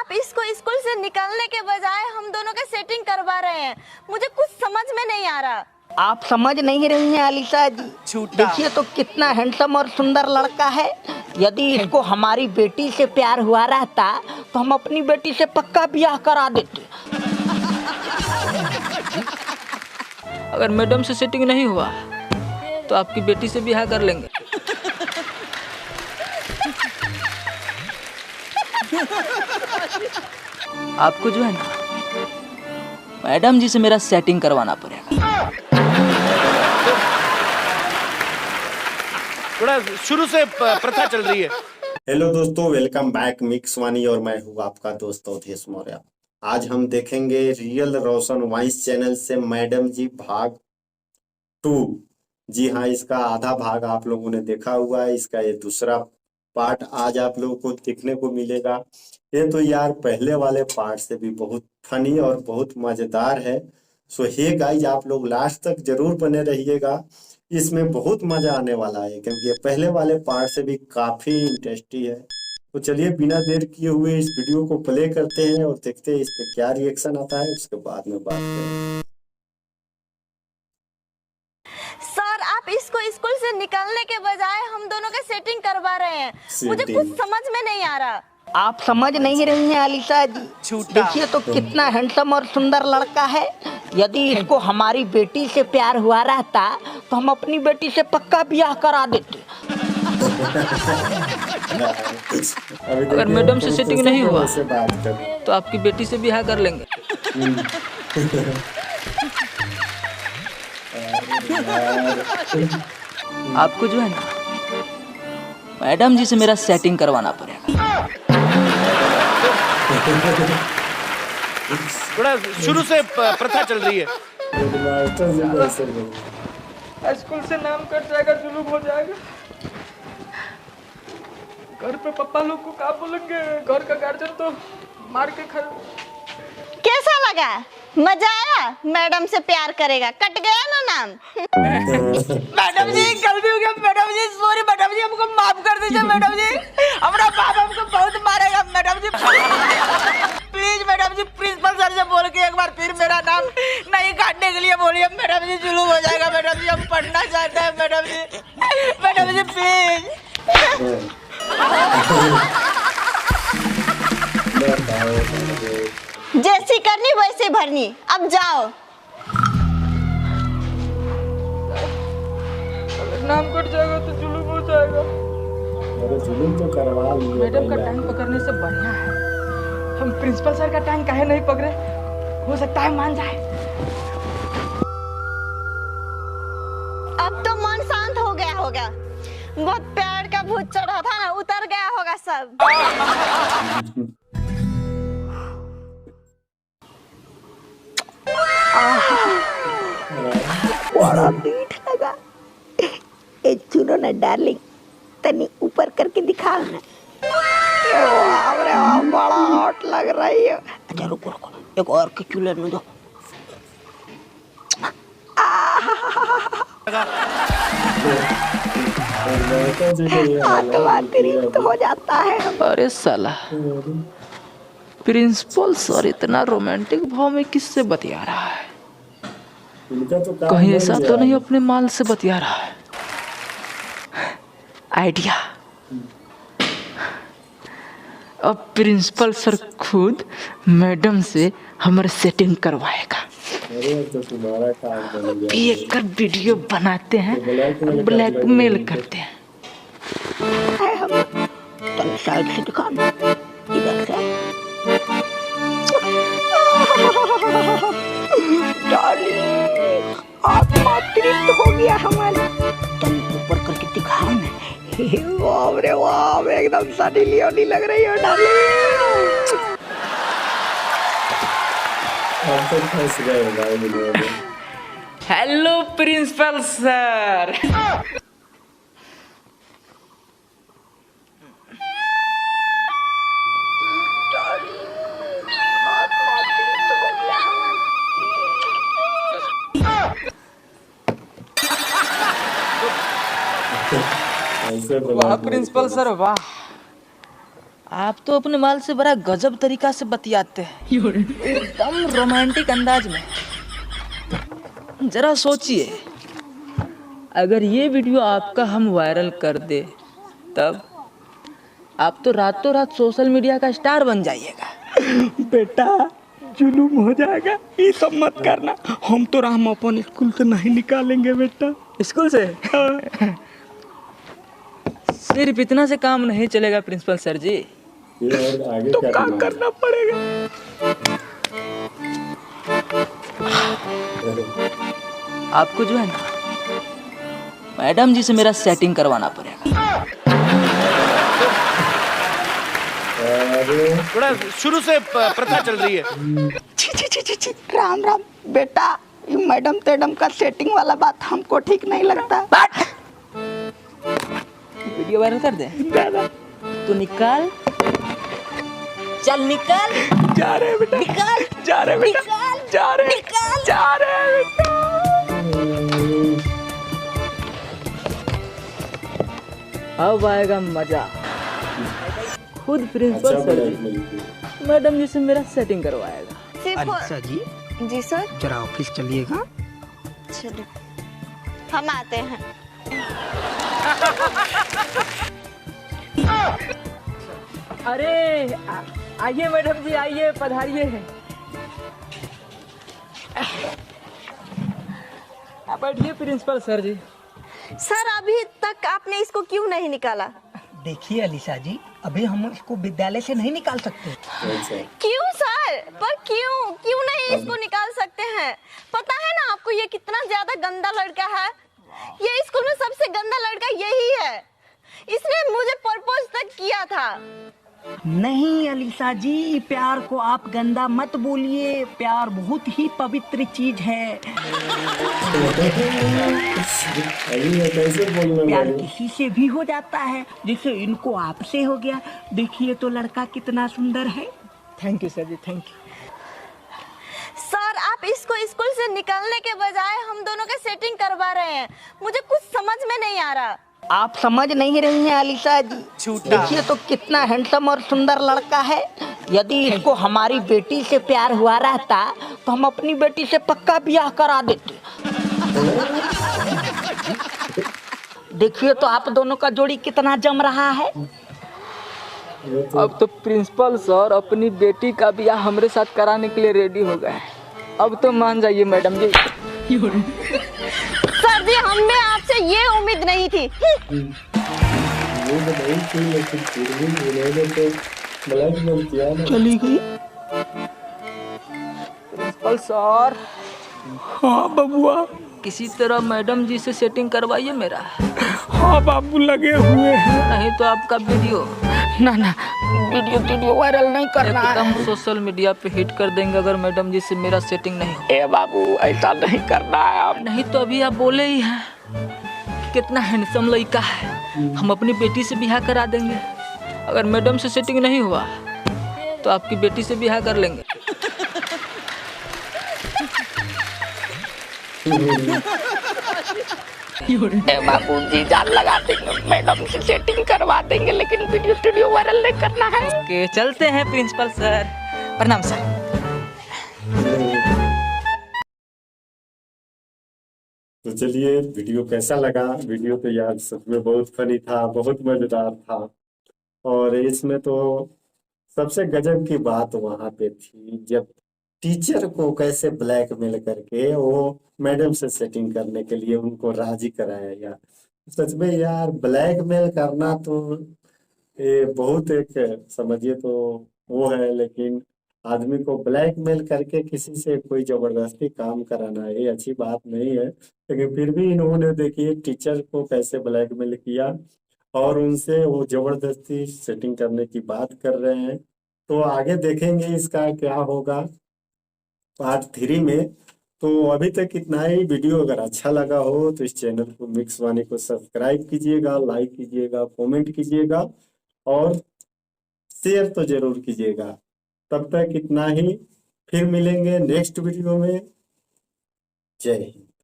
आप इसको स्कूल से निकालने के बजाय हम दोनों के सेटिंग करवा रहे हैं। मुझे कुछ समझ में नहीं आ रहा। आप समझ नहीं रही हैं अलीशा जी। देखिए तो कितना हैंडसम और सुंदर लड़का है। यदि इसको हमारी बेटी से प्यार हुआ रहता तो हम अपनी बेटी से पक्का ब्याह करा देते। अगर मैडम से सेटिंग नहीं हुआ तो आपकी बेटी से ब्याह कर लेंगे। आपको जो है ना मैडम जी से मेरा सेटिंग करवाना पड़ेगा। थोड़ा शुरू से प्रथा चल रही है। हेलो दोस्तों, वेलकम बैक मिक्स वानी और मैं हूँ आपका दोस्त अवधेश मौर्य। आज हम देखेंगे रियल रोशन वॉइस चैनल से मैडम जी भाग 2। जी हाँ, इसका आधा भाग आप लोगों ने देखा हुआ है, इसका ये दूसरा पार्ट आज आप लोगों को देखने को मिलेगा। ये तो यार पहले वाले पार्ट से भी बहुत फनी और बहुत मजेदार है। सो हे गाइस, आप लोग लास्ट तक जरूर बने रहिएगा, इसमें बहुत मजा आने वाला है क्योंकि ये पहले वाले पार्ट से भी काफी इंटरेस्टिंग है। तो चलिए बिना देर किए हुए इस वीडियो को प्ले करते हैं और देखते हैं इस पे क्या रिएक्शन आता है, उसके बाद में बात करें। सर, आप इसको स्कूल से निकालने के बजाय हम दोनों के सेटिंग करवा रहे हैं। मुझे कुछ समझ में नहीं आ रहा। आप समझ नहीं रही हैं अलीशा जी। देखिए तो कितना हैंडसम और सुंदर लड़का है। यदि इसको हमारी बेटी से प्यार हुआ रहता तो हम अपनी बेटी से पक्का ब्याह करा देते। अगर मैडम से सेटिंग नहीं हुआ तो आपकी बेटी से ब्याह कर लेंगे। आपको जो है ना मैडम जी से मेरा सेटिंग करवाना पड़ेगा। थोड़ा शुरू से प्रथा चल रही है। स्कूल से नाम कट जाएगा, जुलूम हो जाएगा। घर पे पापा लोग को क्या बोलेंगे? घर का गार्जियन तो मार के खा। कैसा लगा? मजा आया? मैडम से प्यार करेगा, कट गया ना नाम। मैडम जी गलती हो गया। मैडम जी सॉरी। मैडम जी हमको माफ कर दीजिए। मैडम जी हमारा बाप हमको बहुत मारेगा। Madam ji please, madam ji principal sir से बोल के एक बार फिर मेरा नाम नहीं काटने के लिए बोलिए। मैडम जी जुलूम हो जाएगा। मैडम जी हम पढ़ना चाहते हैं। Madam ji please. जैसी करनी वैसे भरनी। अब जाओ। अगर नाम कट जाएगा तो जुलूम हो जाएगा। जुलूम तो करवा लिए। मैडम का टांग पकड़ने से बढ़िया है हम प्रिंसिपल सर का टांग काहे नहीं पकड़े। हो सकता है मान जाए। अब तो मन शांत हो गया होगा। बहुत प्यार का भूत चढ़ा था ना, उतर गया होगा सब। बड़ा मीठ लगा। एक सुनो ना डार्लिंग, तनी ऊपर करके दिखा ना। अरे वाह, बड़ा हॉट लग रही है। अच्छा रुको रुको, एक और के चूल्हे में दो। अतिरिक्त हो जाता है। अरे साला, प्रिंसिपल सर इतना रोमांटिक भाव में किससे बतिया रहा है? कहीं ऐसा तो नहीं अपने माल से बतिया रहा है? आइडिया। अब प्रिंसिपल सर खुद मैडम से हमारे सेटिंग करवाएगा। तो तुम्हारा काम बन गया। भी एक वीडियो बनाते हैं, ब्लैकमेल करते हैं। तनी साइड से दिखा ना, इधर से। डार्लिंग, आत्मा अतिरिक्त हो गया हमारा। तनी ऊपर करके दिखाओ ना। वाह रे वाह, एकदम सनी लियोनी लग रही हो डार्लिंग। हम तो फंस गए भाई। Hello principal sir. वाह प्रिंसिपल सर वाह, आप तो अपने माल से बड़ा गजब तरीका से बतियाते हैं, एकदम रोमांटिक अंदाज में। जरा सोचिए, अगर ये वीडियो आपका हम वायरल कर दे तब आप तो रातों रात सोशल मीडिया का स्टार बन जाइएगा। बेटा जुलूम हो जाएगा, ये सब मत करना। हम तो राम अपन स्कूल से नहीं निकालेंगे बेटा। स्कूल से सिर्फ इतना से काम नहीं चलेगा प्रिंसिपल सर जी, और आगे तो क्या क्या डिमांड करना पड़ेगा? आपको जो है ना मैडम जी से मेरा सेटिंग करवाना पड़ेगा। है? थोड़ा शुरू से प्रथा चल रही है। छी छी छी छी छी, राम राम बेटा, ये मैडम तेडम का सेटिंग वाला बात हमको ठीक नहीं लगता। वीडियो वायरल कर दे दादा तो निकाल, चल निकाल, जा रहे हैं बेटा, निकाल, जा रहे हैं बेटा, निकाल, जा रहे हैं, निकाल। जा रहे हैं बेटा। अब आएगा मजा। खुद प्रिंसिपल अच्छा सर जी ब्लैकमेल की। मैडम जी से मेरा सेटिंग करवाएगा। अलीसा जी जी सर। जरा ऑफिस चलिएगा। चलो हम आते हैं। अरे आइए मैडम जी, आइए, पधारिए। आप बैठिए प्रिंसिपल सर जी। सर अभी तक आपने इसको क्यों नहीं निकाला? देखिए अलीसा जी, अभी हम इसको विद्यालय से नहीं निकाल सकते। अच्छा क्यों सर? पर क्यों क्यों नहीं इसको निकाल सकते हैं? पता है ना आपको ये कितना ज्यादा गंदा लड़का है। ये स्कूल में सबसे गंदा लड़का यही है। इसने मुझे प्रपोज तक किया था। नहीं अलीसा जी, प्यार को आप गंदा मत बोलिए, प्यार बहुत ही पवित्र चीज है। अभी ये कैसे बोलने प्यार लगे? किसी से भी हो जाता है, जैसे इनको आपसे हो गया। देखिए तो लड़का कितना सुंदर है। Thank you sir ji, thank you. Sir आप इसको स्कूल से निकालने के बजाय हम दोनों का सेटिंग करवा रहे हैं। मुझे कुछ समझ में नहीं आ रहा। आप समझ नहीं रही हैं अलीसा जी, देखिए तो कितना हैंडसम और सुंदर लड़का है। यदि इसको हमारी बेटी से प्यार हुआ रहता तो हम अपनी बेटी से पक्का ब्याह करा देते। देखिए तो आप दोनों का जोड़ी कितना जम रहा है। अब तो प्रिंसिपल सर अपनी बेटी का ब्याह हमरे साथ कराने के लिए रेडी हो गए। अब तो मान जाइए मैडम जी। सर जी हमें आपसे ये उम्मीद नहीं थी। वो तो नहीं थी, लेकिन फिर भी उन्होंने तो ब्लैकमेल किया ना। चली गई। प्रिंसिपल सर, हाँ बबुआ। किसी तरह मैडम जी से सेटिंग करवाइए मेरा। हाँ बाबू लगे हुए हैं। नहीं तो आपका वीडियो ना ना, वीडियो वायरल नहीं करना है। एकदम सोशल मीडिया पे हिट कर देंगे अगर मैडम जी से मेरा सेटिंग नहीं हो। ए बाबू ऐसा नहीं करना है आप। नहीं तो अभी आप बोले ही हैं कितना हैंडसम लड़का है, हम अपनी बेटी से ब्याह करा देंगे। अगर मैडम से सेटिंग नहीं हुआ तो आपकी बेटी से ब्याह कर लेंगे। बाबू जी जान लगा देंगे, मैडम से सेटिंग करवा देंगे, लेकिन वीडियो वायरल नहीं करना है। के चलते हैं प्रिंसिपल सर। प्रणाम सर। तो चलिए, वीडियो कैसा लगा? वीडियो तो यार सच में बहुत फनी था, बहुत मजेदार था। और इसमें तो सबसे गजब की बात वहां पे थी जब टीचर को कैसे ब्लैकमेल करके वो मैडम से सेटिंग करने के लिए उनको राजी कराया यार। सच में यार ब्लैकमेल करना तो ये बहुत एक समझिए तो वो है, लेकिन आदमी को ब्लैकमेल करके किसी से कोई जबरदस्ती काम कराना ये अच्छी बात नहीं है। लेकिन फिर भी इन्होंने देखिए टीचर को कैसे ब्लैकमेल किया और उनसे वो जबरदस्ती सेटिंग करने की बात कर रहे हैं। तो आगे देखेंगे इसका क्या होगा पार्ट 3 में। तो अभी तक इतना ही। वीडियो अगर अच्छा लगा हो तो इस चैनल को मिक्स वानी को सब्सक्राइब कीजिएगा, लाइक कीजिएगा, कमेंट कीजिएगा और शेयर तो जरूर कीजिएगा। तब तक इतना ही, फिर मिलेंगे नेक्स्ट वीडियो में। जय हिंद।